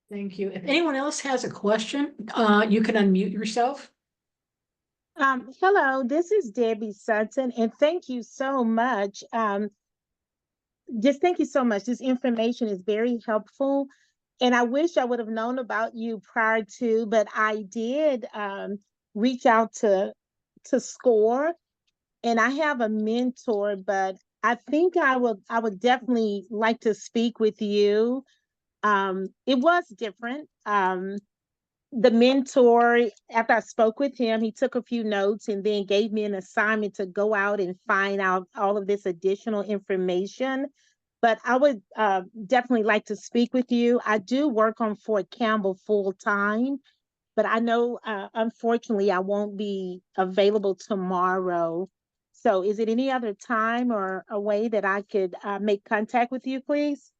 S2: Thank you. If anyone else has a question, you can unmute yourself.
S3: Hello, this is Debbie Sutton, and thank you so much. Just thank you so much. This information is very helpful, and I wish I would have known about you prior to, but I did reach out to SCORE, and I have a mentor, but I think I would definitely like to speak with you. It was different. The mentor, after I spoke with him, he took a few notes and then gave me an assignment to go out and find out all of this additional information. But I would definitely like to speak with you. I do work on Fort Campbell full time, but I know, unfortunately, I won't be available tomorrow. So is it any other time or a way that I could make contact with you, please?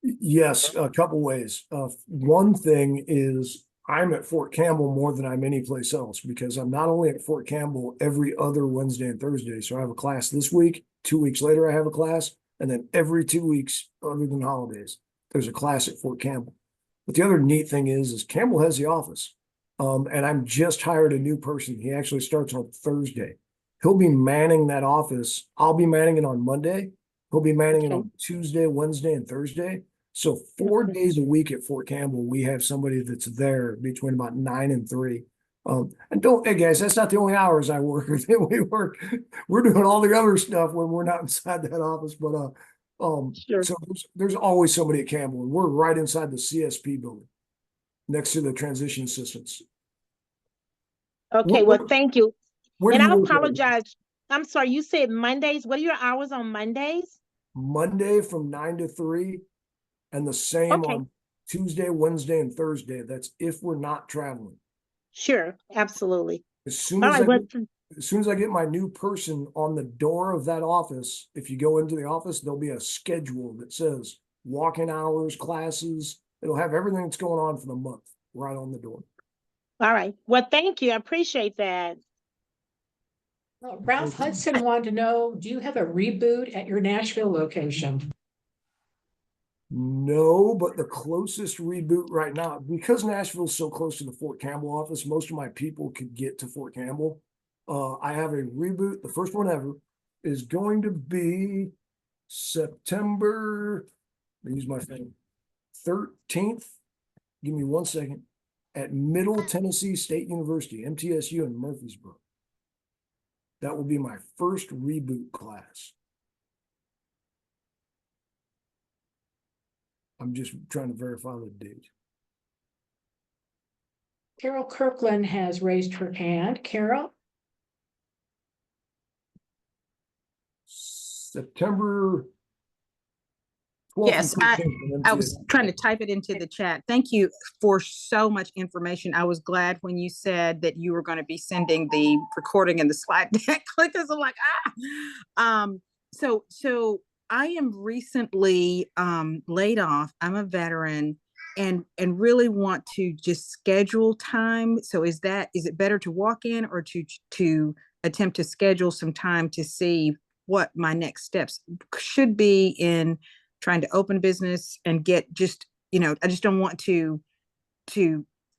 S1: Yes, a couple ways. One thing is I'm at Fort Campbell more than I'm anyplace else because I'm not only at Fort Campbell every other Wednesday and Thursday. So I have a class this week, 2 weeks later I have a class, and then every 2 weeks other than holidays, there's a class at Fort Campbell. But the other neat thing is Campbell has the office. And I'm just hired a new person. He actually starts on Thursday. He'll be manning that office. I'll be manning it on Monday. He'll be manning it on Tuesday, Wednesday, and Thursday. So 4 days a week at Fort Campbell, we have somebody that's there between about 9 and 3. And hey guys, that's not the only hours I work. We're doing all the other stuff when we're not inside that office. But
S3: Sure.
S1: so there's always somebody at Campbell, and we're right inside the CSP building, next to the transition assistants.
S3: Okay, well, thank you.
S1: Where
S3: And
S1: do
S3: I
S1: you work at?
S3: apologize. I'm sorry, you said Mondays. What are your hours on Mondays?
S1: Monday from 9 to 3, and the same
S3: Okay.
S1: on Tuesday, Wednesday, and Thursday. That's if we're not traveling.
S3: Sure, absolutely.
S1: As soon
S3: All
S1: as
S3: right, well,
S1: as soon as I get my new person on the door of that office, if you go into the office, there'll be a schedule that says walk-in hours, classes. It'll have everything that's going on for the month right on the door.
S3: all right. Well, thank you. I appreciate that.
S2: Ralph Hudson wanted to know, do you have a reboot at your Nashville location?
S1: No, but the closest reboot right now, because Nashville's so close to the Fort Campbell office, most of my people could get to Fort Campbell. I have a reboot. The first one ever is going to be September. Let me use my phone. 13th. Give me 1 second. At Middle Tennessee State University, MTSU in Murfreesboro. That will be my first reboot class. I'm just trying to verify the date.
S2: Carol Kirkland has raised her hand. Carol?
S1: September 12th.
S4: Yes, I was trying to type it into the chat. Thank you for so much information. I was glad when you said that you were going to be sending the recording and the slide deck because I'm like, So I am recently laid off. I'm a veteran and really want to just schedule time. So is it better to walk in or to attempt to schedule some time to see what my next steps should be in trying to open business and get just, I just don't want to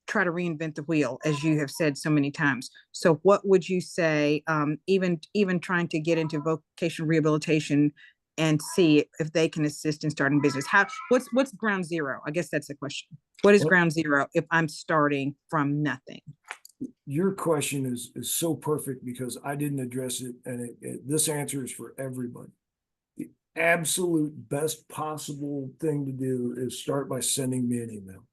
S4: try to reinvent the wheel, as you have said so many times. So what would you say, even trying to get into vocational rehabilitation and see if they can assist in starting business? What's ground zero? I guess that's the question. What is ground zero if I'm starting from nothing?
S1: Your question is so perfect because I didn't address it, and this answer is for everybody. The absolute best possible thing to do is start by sending me an email.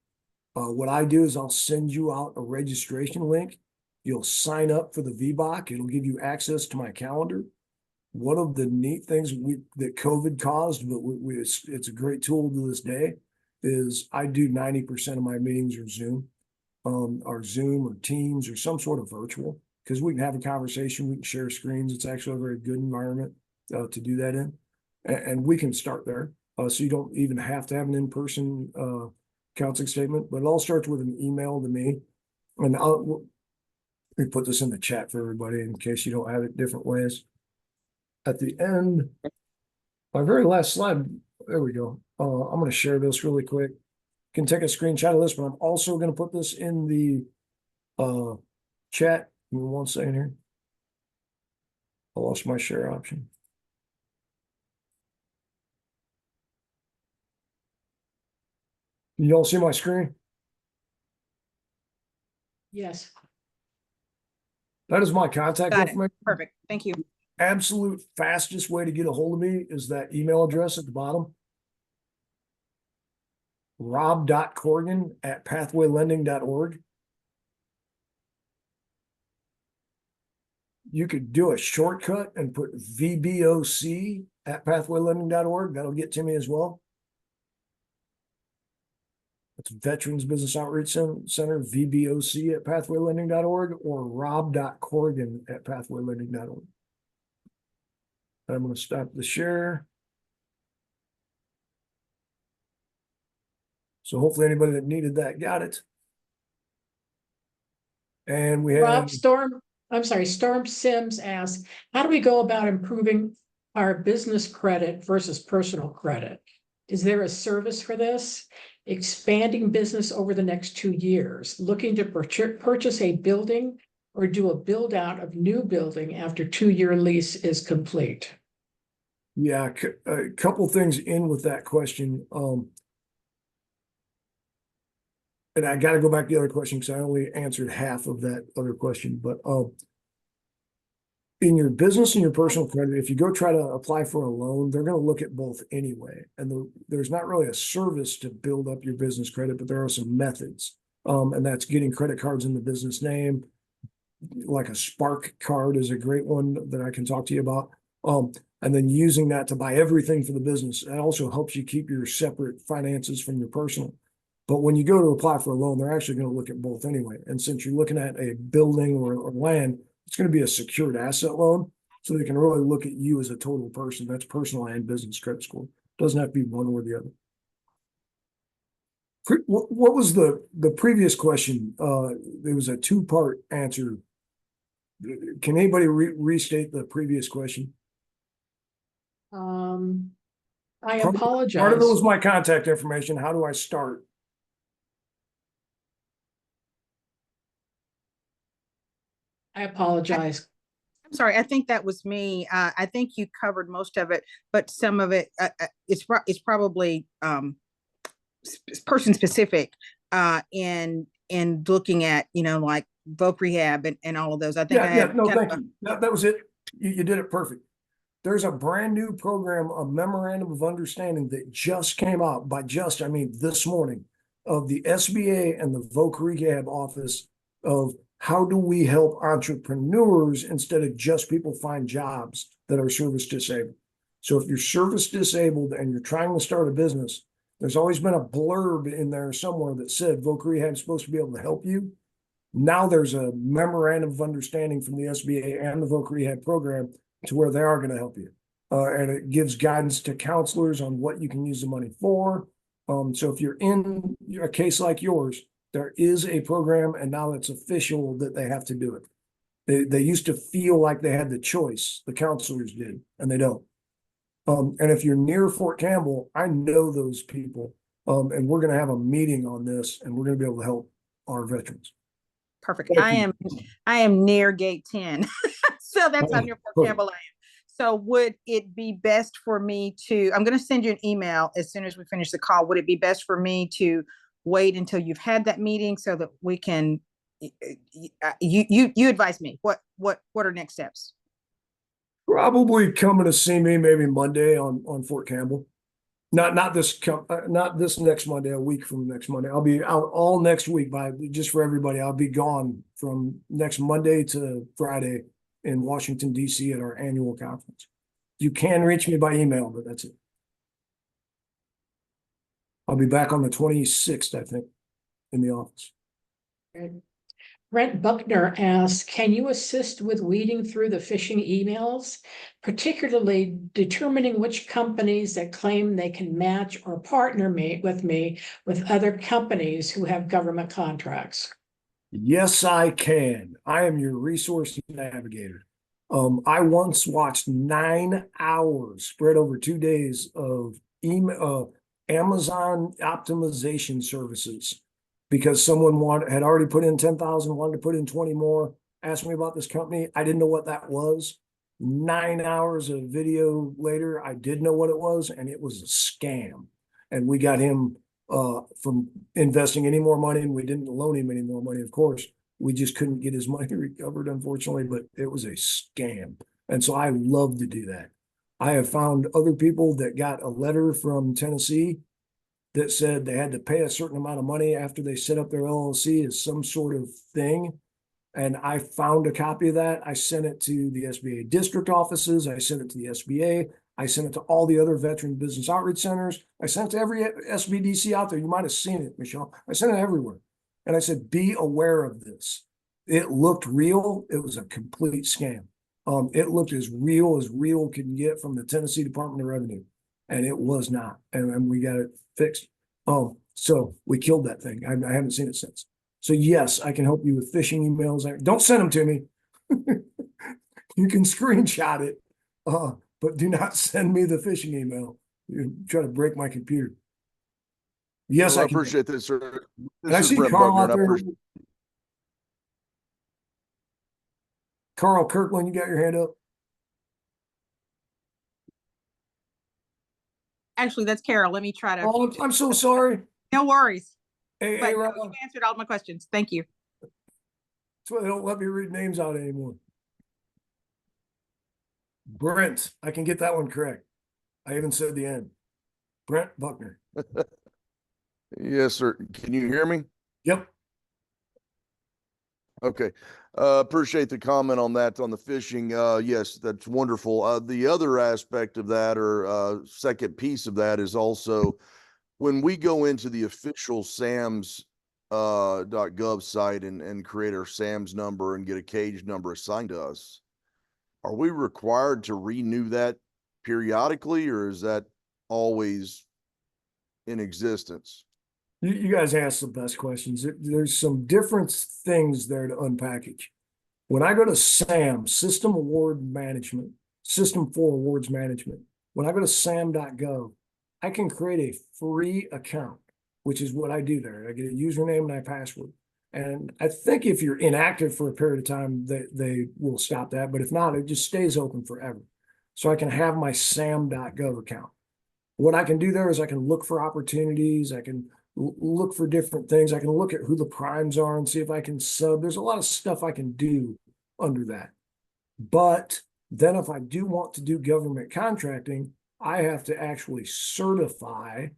S1: What I do is I'll send you out a registration link. You'll sign up for the VBOC. It'll give you access to my calendar. One of the neat things that COVID caused, but it's a great tool to this day, is I do 90% of my meetings are Zoom. Or Zoom or Teams or some sort of virtual, because we can have a conversation, we can share screens. It's actually a very good environment to do that in, and we can start there. So you don't even have to have an in-person counseling statement, but it all starts with an email to me. And let me put this in the chat for everybody in case you don't have it different ways. At the end, my very last slide, there we go. I'm going to share this really quick. Can take a screenshot of this, but I'm also going to put this in the chat. Give me 1 second here. I lost my share option. You all see my screen?
S2: Yes.
S1: That is my contact information.
S4: Perfect. Thank you.
S1: Absolute fastest way to get a hold of me is that email address at the bottom. rob.corrigan@pathwaylending.org. You could do a shortcut and put VBOC@pathwaylending.org. That'll get to me as well. That's Veterans Business Outreach Center, VBOC@pathwaylending.org, or rob.corrigan@pathwaylending.org. I'm going to stop the share. So hopefully anybody that needed that got it. And we have
S2: Storm Sims asks, how do we go about improving our business credit versus personal credit? Is there a service for this? Expanding business over the next 2 years, looking to purchase a building or do a build out of new building after 2-year lease is complete?
S1: Yeah, a couple things in with that question. And I got to go back to the other question because I only answered half of that other question. But in your business and your personal credit, if you go try to apply for a loan, they're going to look at both anyway. And there's not really a service to build up your business credit, but there are some methods. And that's getting credit cards in the business name. Like a Spark card is a great one that I can talk to you about. And then using that to buy everything for the business. That also helps you keep your separate finances from your personal. But when you go to apply for a loan, they're actually going to look at both anyway. And since you're looking at a building or land, it's going to be a secured asset loan. So they can really look at you as a total person. That's personal and business credit score. Doesn't have to be one or the other. What was the previous question? There was a two-part answer. Can anybody restate the previous question?
S2: I
S1: Part of
S2: apologize.
S1: it was my contact information. How do I start?
S2: I apologize.
S4: I'm sorry, I think that was me. I think you covered most of it, but some of it, it's probably person specific in looking at, like voc rehab and all of those. I think
S1: No, thank you. That was it. You did it perfect. There's a brand new program, a memorandum of understanding that just came out. By just, I mean this morning, of the SBA and the VOC Rehab Office of how do we help entrepreneurs instead of just people find jobs that are service disabled. So if you're service disabled and you're trying to start a business, there's always been a blurb in there somewhere that said VOC Rehab is supposed to be able to help you. Now there's a memorandum of understanding from the SBA and the VOC Rehab program to where they are going to help you. And it gives guidance to counselors on what you can use the money for. So if you're in a case like yours, there is a program, and now it's official that they have to do it. They used to feel like they had the choice, the counselors did, and they don't. And if you're near Fort Campbell, I know those people, and we're going to have a meeting on this, and we're going to be able to help our veterans.
S4: Perfect. I am near gate 10. So that's under Fort Campbell I am. So would it be best for me to, I'm going to send you an email as soon as we finish the call. Would it be best for me to wait until you've had that meeting so that we can, you advise me, what are next steps?
S1: Probably coming to see me maybe Monday on Fort Campbell. Not this next Monday, a week from next Monday. I'll be out all next week just for everybody. I'll be gone from next Monday to Friday in Washington, D.C. at our annual conference. You can reach me by email, but that's it. I'll be back on the 26th, I think, in the office.
S2: Brent Buckner asks, can you assist with weeding through the phishing emails, particularly determining which companies that claim they can match or partner with other companies who have government contracts?
S1: Yes, I can. I am your resource navigator. I once watched 9 hours spread over 2 days of Amazon optimization services because someone had already put in 10,000, wanted to put in 20 more, asked me about this company. I didn't know what that was. 9 hours of video later, I did know what it was, and it was a scam. And we got him from investing any more money, and we didn't loan him any more money, of course. We just couldn't get his money recovered, unfortunately, but it was a scam. And so I love to do that. I have found other people that got a letter from Tennessee that said they had to pay a certain amount of money after they set up their LLC as some sort of thing. And I found a copy of that. I sent it to the SBA district offices. I sent it to the SBA. I sent it to all the other veteran business outreach centers. I sent it to every SBDC out there. You might have seen it, Michelle. I sent it everywhere. And I said, be aware of this. It looked real. It was a complete scam. It looked as real can get from the Tennessee Department of Revenue. And it was not. And we got it fixed. So we killed that thing. I haven't seen it since. So yes, I can help you with phishing emails. Don't send them to me. You can screenshot it, but do not send me the phishing email. You try to break my computer. Yes,
S5: well,
S1: I
S5: appreciate this, sir.
S1: And I see Carl out there. Carl Kirkland, you got your hand up?
S4: Actually, that's Carol. Let me try to.
S1: Oh, I'm so sorry.
S4: No worries.
S1: Hey,
S4: But you answered all my questions. Thank you.
S1: That's why they don't let me read names out anymore. Brent, I can get that one correct. I even said the end. Brent Buckner.
S5: Yes, sir. Can you hear me?
S1: Yep.
S5: Okay. Appreciate the comment on that, on the fishing. Yes, that's wonderful. The other aspect of that, or second piece of that, is also when we go into the official SAMS .gov site and create our SAMS number and get a cage number assigned to us, are we required to renew that periodically, or is that always in existence?
S1: You guys ask the best questions. There's some different things there to unpackage. When I go to SAM, System Award Management, System for Awards Management, when I go to sam.gov, I can create a free account, which is what I do there. I get a username and a password. And I think if you're inactive for a period of time, they will stop that. But if not, it just stays open forever. So I can have my sam.gov account. What I can do there is I can look for opportunities. I can look for different things. I can look at who the primes are and see if I can sub. There's a lot of stuff I can do under that. But then if I do want to do government contracting, I have to actually certify,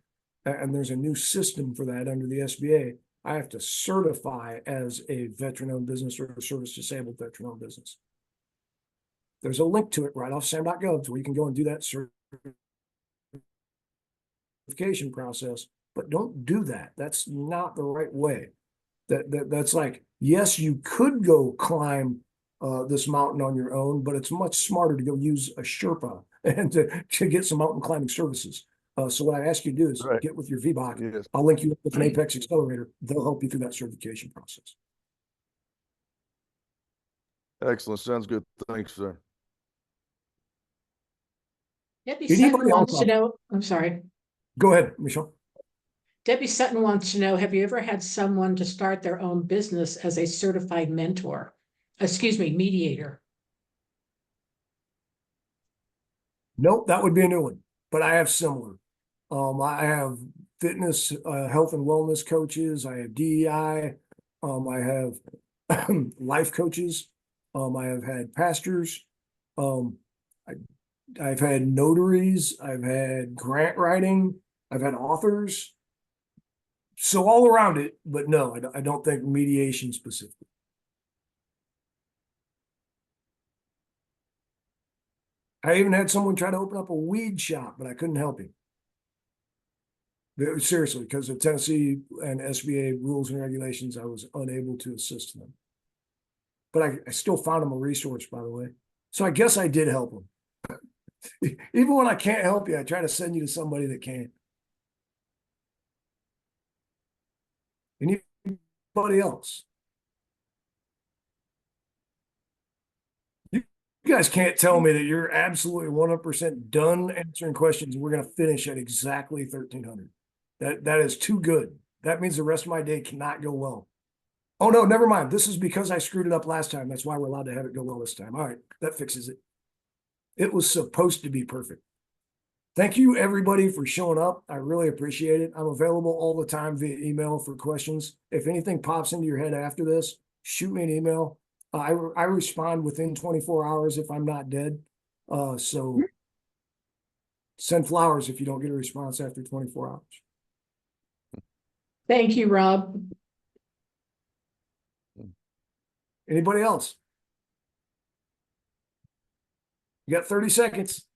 S1: and there's a new system for that under the SBA. I have to certify as a veteran-owned business or a service-disabled veteran-owned business. There's a link to it right off sam.gov where you can go and do that certification process. But don't do that. That's not the right way. That's like, yes, you could go climb this mountain on your own, but it's much smarter to go use a Sherpa and to get some mountain climbing services. So what I ask you to do is get with your VBOC.
S5: Yes.
S1: I'll link you up with an Apex Accelerator. They'll help you through that certification process.
S5: Excellent. Sounds good. Thanks, sir.
S2: Debbie
S1: Anybody
S2: Sutton wants
S1: else?
S2: to know, I'm sorry.
S1: Go ahead, Michelle.
S2: Debbie Sutton wants to know, have you ever had someone to start their own business as a certified mentor? Excuse me, mediator?
S1: Nope, that would be a new one, but I have similar. I have fitness, health and wellness coaches. I have DEI. I have life coaches. I have had pastors. I've had notaries. I've had grant writing. I've had authors. So all around it, but no, I don't think mediation specifically. I even had someone try to open up a weed shop, but I couldn't help him. Seriously, because of Tennessee and SBA rules and regulations, I was unable to assist them. But I still found him a resource, by the way. So I guess I did help him. Even when I can't help you, I try to send you to somebody that can. Anybody else? You guys can't tell me that you're absolutely 100% done answering questions. We're going to finish at exactly 1300. That is too good. That means the rest of my day cannot go well. Oh, no, never mind. This is because I screwed it up last time. That's why we're allowed to have it go well this time. All right, that fixes it. It was supposed to be perfect. Thank you, everybody, for showing up. I really appreciate it. I'm available all the time via email for questions. If anything pops into your head after this, shoot me an email. I respond within 24 hours if I'm not dead. So send flowers if you don't get a response after 24 hours.
S2: Thank you, Rob.
S1: Anybody else? You got 30 seconds.